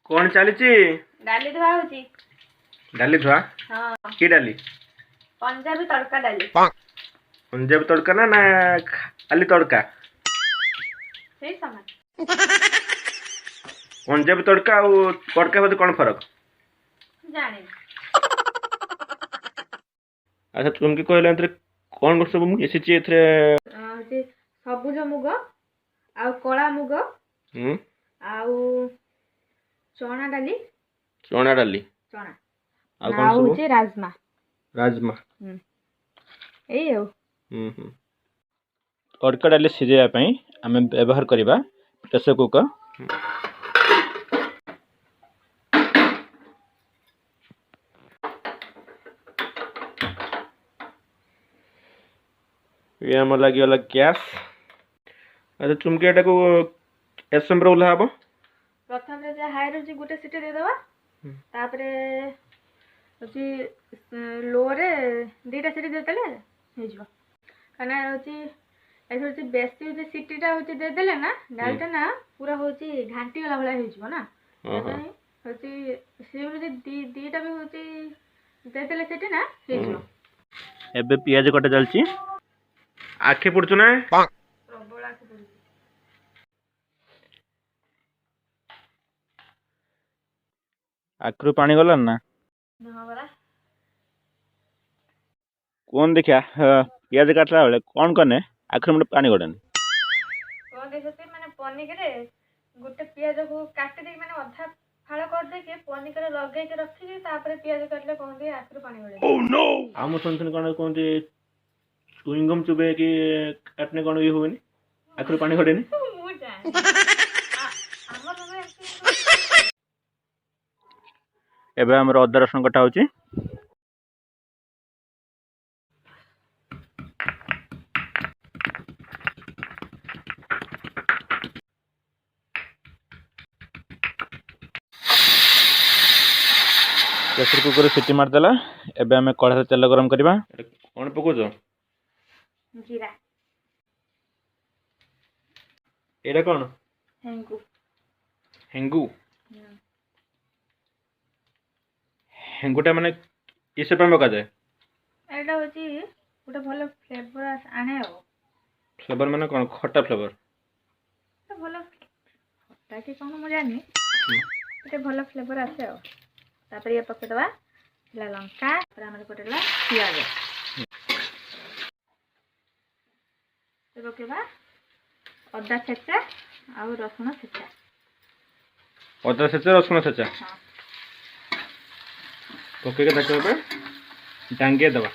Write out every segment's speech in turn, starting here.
कौन चली डाली धुआ होची। डाली धुआ हाँ की डाली पंजाबी तड़का डाली पंजाबी तड़का ना खाली तड़का सही समान पंजाबी तड़का और तड़का मध्य कौन फरक जाने अच्छा तुमके कहले अंतरे कौन सब मिसिची एथरे जे सबुज मुग आ कला मुग आउ चना डाली चना डाली चना आ कौन सब होचे राजमा राजमा ए हो तड़का डाली सिझाइबा पई आमे व्यवहार करिबा प्रेशर कुकर ये आम लगे गैस अच्छा तुमके एटा को एसएम रे उल्हा हबो प्रथम रे जे हाई रो जे गुटे सिटी दे दवा तापरे होची लो रे दीटा सिटी देतले हे जबो कना होची ए होची बेसी जे सिटीटा होची दे देले ना डालटा ना पूरा होची घांटी वाला भला हे जबो ना होची सेम जे दीटा भी होची दे देले सिटी ना हे जबो एबे पियाज कटा चलची आखे पड़छु ना प्रबल आखे पड़छु आखरु पानी गलन ना हां बरा कौन देखिया पियाज काटला बेले कौन कने आखरु मटे पानी गडन कौन देखते माने पनी करे गुटे पियाज को काटी दे माने अधा फाळ कर दे के पनी करे लगे के रखी दे तापर पियाज काटले कौन दे आखरु पानी गडे ओह नो हम सुनथन कोन कोन दे चुइंगम चुबे कि काटने कोन ये होबनी आखरु पानी गडे नि मु जाने हमर मने एबे हमर अदर रसुन कटा होची प्रेशर कुकर सीटी मार देला एबे हमें कढ़ा तेल गरम करबा कोन पकोजो जीरा एडा कोन हेंगू हेंगू हेंगुटा माने किसे पे मका जाए एटा होची गुटे भलो फ्लेवर आने हो फ्लेवर माने कोन खट्टा फ्लेवर तो भलो खट्टा के कोन मु जानी एटा भलो फ्लेवर आसे हो तापर ये पके दवा ला लंका पर हमर पटेला पियाज ते पकेबा अदा छेचा आ रसुन छेचा अदा छेचा रसुन छेचा हां पके के ताको पे डांगे दवा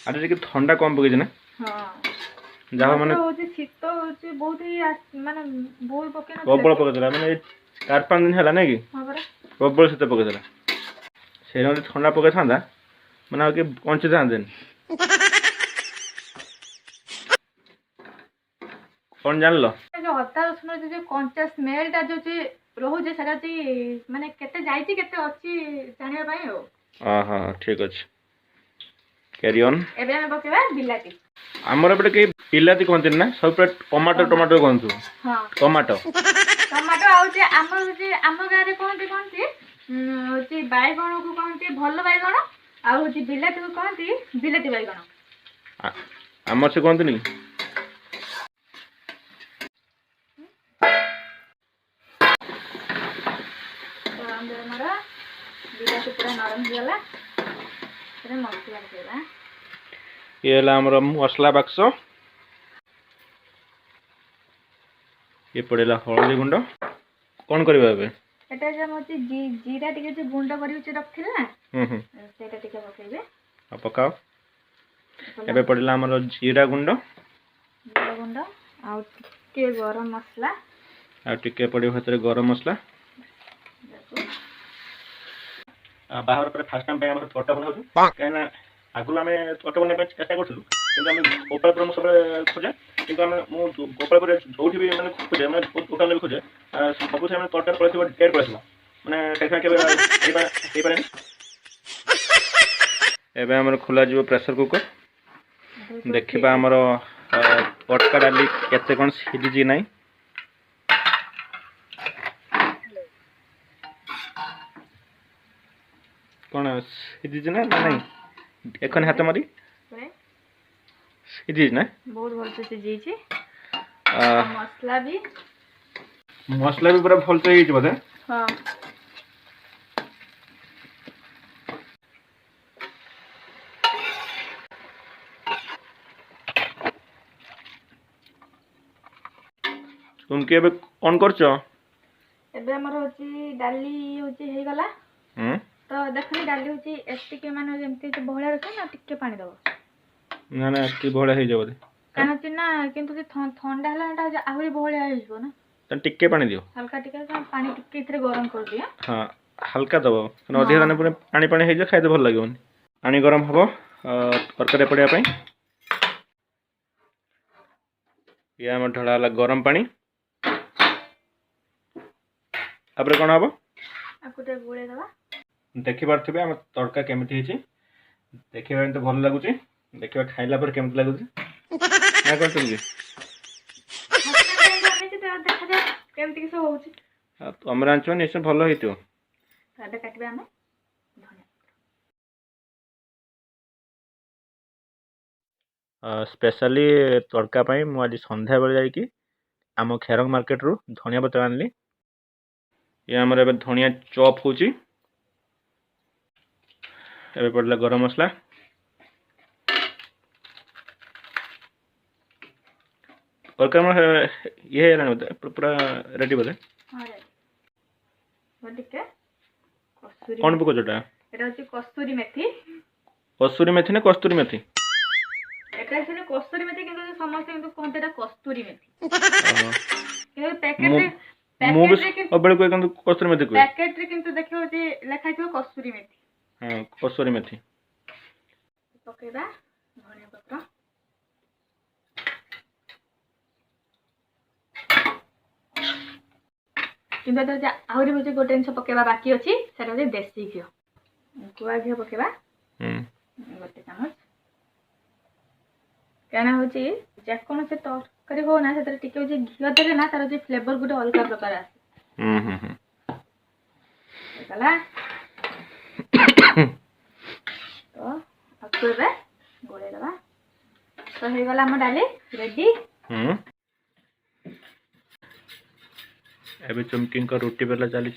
अरे जे ठंडा कम पके ना हां जाहा माने होची शीत होची बहुत ही माने बोल पके ना प्रबल पके देला माने 4-5 दिन हला नै कि हां बरा प्रबल शीत पके देला से न ठंडा पके थांदा माने के पंच थांदेन कौन जानलो जो अदा रसुन जो कंचा स्मेल ता जो रहू जे सारा माने केते जाईची केते अछि जानिया पई हो हां ठीक अछि कैरी ऑन एबे हम पकेबा बिलाती हमर बडे के बिलाती कोनतिन ना सब पे टमाटो टमाटो कोनथु हां टमाटो टमाटो आउचे हमर जे हम गारे कोनती होची बायगण को कोनती भल्लो बायगण आ होची बिलाती को कोनती बिलाती बायगण हमर से कोनतिन हमारा बिलाती पूरा नरम हो गला फिर मसाला देबा ये ला हमर मसला बक्स ये पड़ेला हळदी गुंड कोन करबा बे एटा जे मोची जीरा टिके जे गुंड करी उचे रखथिल ना सेटा टिके पकेबे आ पकाओ एबे पड़ेला हमर जीरा गुंड आ टिके गरम मसला आ टिके पड़े भीतर गरम मसला बाहर पर फास्ट टाइम पे हम तोटा बनाउ कहना आगु हमें तोटा बने पे चेष्टा करथु किंतु हम गोपाल पर सब खोजे किंतु हम मु गोपाल पर जोठी भी माने खोजे माने तोटा ले खोजे सब से हम तोटा पड़े डेढ़ पड़े माने कैसा के पारे एबे हमर खुला जीव प्रेशर कुकर देखिबा हमर तड़का डाली केते कोन सिझी जी नाही कौन सीधी ना नहीं एखन हाथ मारी ପୁରା सीधी ना ବହୁତ ଭଲସେ ସିଝେଇଛି। मसला भी पूरा भल से बोधे ହଁ तुम के कौन कर ଏବେ ଆମର ହଉଛି ଡାଲି ହଉଛି ହେଇଗଲା ତ ଦେଖନି ଡାଲି ହଉଛି ଏତିକି ମାନେ ଯେମିତି ବହଳିଆ ରଖିବ ନା ଟିକେ ପାଣି ଦବ ना ना की बहड़ा हो जाबे କାରଣ ହଉଛି ନା କିନ୍ତୁ ଥଣ୍ଡା ହେଲା ଏଟା ହଉଛି ଆହୁରି ବହଳିଆ ହେଇଯିବ ନା तन टिके पानी दियो ହାଲକା ଟିକେ ପାଣି ଟିକେ ଏଥିରେ ଗରମ କରିଦିଅ। हाँ हल्का दबो अधिक दाने पूरा पानी पानी हो जाए खाइते भल लगे पानी गरम हम तरकारी पड़िया ये आम ढड़ा गरम पानी तापर कौन हम देखी पारे आम तड़का केमी देखा तो भल लगुच देखा खाइला पर केमती लगुच ना कर तुम रांच निश्चय भल हो स्पेशली तड़का मुझे संध्या बेले जाकि आम खेरंग मार्केट रू धनिया पत्र आनली ये आमर ए धनिया चॉप हो पड़ला गरम मसला तड़का ये पूरा रेडी बोले कौन पकाच कस्तूरी मेथी कस्तूरी मेथी ना कस्तूरी मेथी कस्तूरी मेथी किंतु समस्त किंतु कहते एटा कस्तूरी मेथी बेले कस्तूरी मेथी पैकेट रे किंतु देखियो जे लिखा थियो कस्तूरी मेथी हां कस्तूरी मेथी पकेबा धनिया पत्र किंतु तो आहुरी बुझे गोटे जिन पकेबा बाकी अच्छी से देसी घी गुआ घी पकेबा गोटे चामच क्या हूँ जेकोसी तरकारी हो ना से घी देले ना तार फ्लेवर गोटे अलग प्रकार आसे तो आपको गोले दबा तो हो गला आम डाली रेडी एबे चुमकी रुटी बेला चली